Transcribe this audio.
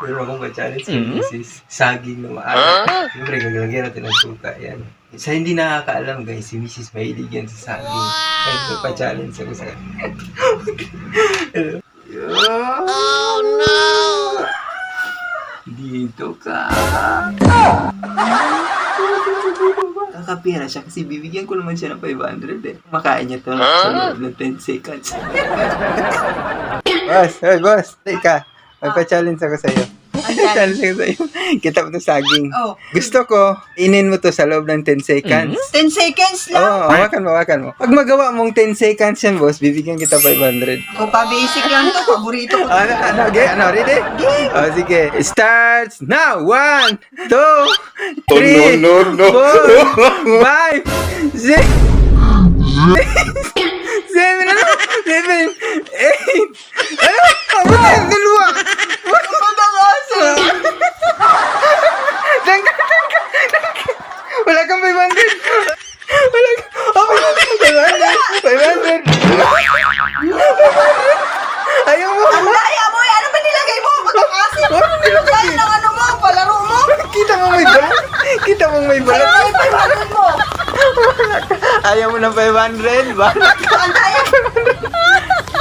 Meron akong pa-challenge kay Mrs. Saging na maalat. Siyempre, gagalagyan natin ng suka. Yan. Sa hindi nakakaalam, guys, si Mrs. mahilig yan sa saging. Kaya pa-challenge ako sa Oh, no! Dito ka. Kakapira siya kasi bibigyan ko naman siya ng 500 eh. Makain niya to sa loob ng 10 seconds. Boss, hey boss, teka. May pa-challenge ako sa'yo. Challenge ako sa'yo. Kita mo itong saging. Oh. Gusto ko, inin mo to sa loob ng 10 seconds. 10 seconds lang. Oo, hawakan mo. Pag magawa mong 10 seconds yan, boss, bibigyan kita 500. O, pa-basic lang to. Paborito ko. Ready? Oh, sige. Starts now! 1, 2, 3, 4, 5, 6, 7, 8. Ano na yung dalawa? Wala kang 500. Wala kang 500. Ayaw mo. Ang daya mo eh. Ano ba nilagay mo? Pagkakasin. Ano nilagay? Dahil ng ano mo, palaro mo. Kita mo may balat. Ano yung 500 mo? Ayaw mo ng 500. Ba? Ang daya